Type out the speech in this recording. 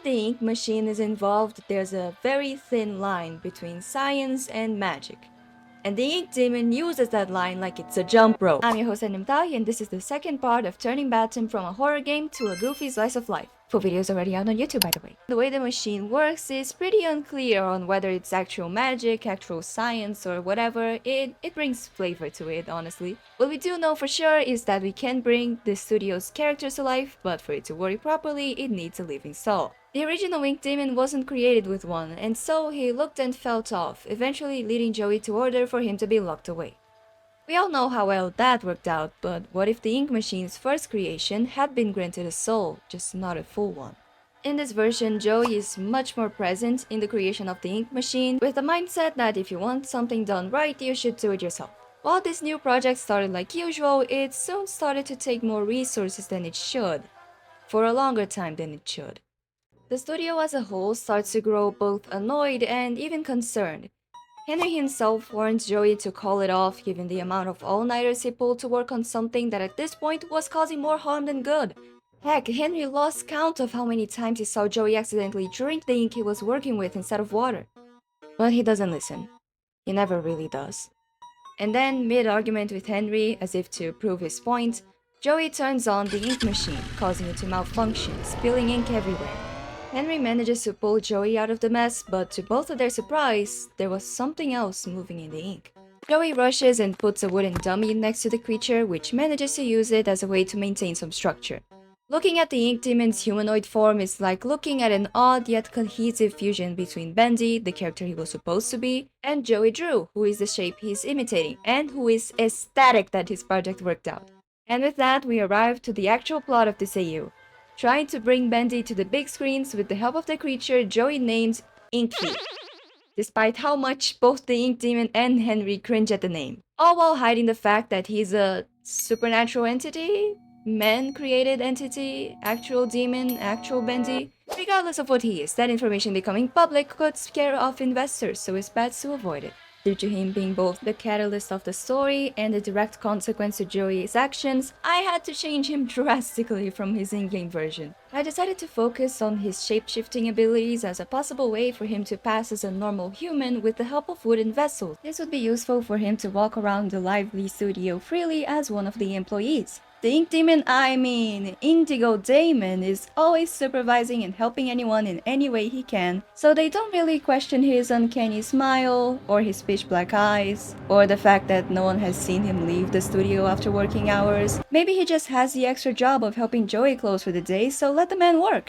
the ink machine is involved, there's a very thin line between science and magic. And the ink demon uses that line like it's a jump rope. I'm your host Anim Tai, and this is the second part of turning Batum from a horror game to a goofy slice of life. Full videos already out on YouTube, by the way. The way the machine works is pretty unclear on whether it's actual magic, actual science, or whatever. It brings flavor to it, honestly. What we do know for sure is that we can bring the studio's characters to life, but for it to work properly, it needs a living soul. The original Ink Demon wasn't created with one, and so he looked and felt off, eventually leading Joey to order for him to be locked away. We all know how well that worked out, but what if the ink machine's first creation had been granted a soul, just not a full one? In this version, Joey is much more present in the creation of the ink machine, with the mindset that if you want something done right, you should do it yourself. While this new project started like usual, it soon started to take more resources than it should, for a longer time than it should. The studio as a whole starts to grow both annoyed and even concerned. Henry himself warns Joey to call it off given the amount of all-nighters he pulled to work on something that at this point was causing more harm than good. Heck, Henry lost count of how many times he saw Joey accidentally drink the ink he was working with instead of water. But he doesn't listen. He never really does. And then, mid-argument with Henry, as if to prove his point, Joey turns on the ink machine, causing it to malfunction, spilling ink everywhere. Henry manages to pull Joey out of the mess, but to both of their surprise, there was something else moving in the ink. Joey rushes and puts a wooden dummy next to the creature, which manages to use it as a way to maintain some structure. Looking at the ink demon's humanoid form is like looking at an odd yet cohesive fusion between Bendy, the character he was supposed to be, and Joey Drew, who is the shape he's imitating, and who is ecstatic that his project worked out. And with that, we arrive to the actual plot of this AU. Trying to bring Bendy to the big screens with the help of the creature Joey named Inky, despite how much both the Ink Demon and Henry cringe at the name. All while hiding the fact that he's a supernatural entity, man-created entity, actual demon, actual Bendy. Regardless of what he is, that information becoming public could scare off investors, so it's best to avoid it. Due to him being both the catalyst of the story and a direct consequence to Joey's actions, I had to change him drastically from his in-game version. I decided to focus on his shape-shifting abilities as a possible way for him to pass as a normal human with the help of wooden vessels. This would be useful for him to walk around the lively studio freely as one of the employees. The Ink Demon, Indigo Damon, is always supervising and helping anyone in any way he can, so they don't really question his uncanny smile, or his pitch black eyes, or the fact that no one has seen him leave the studio after working hours. Maybe he just has the extra job of helping Joey close for the day, so let the man work.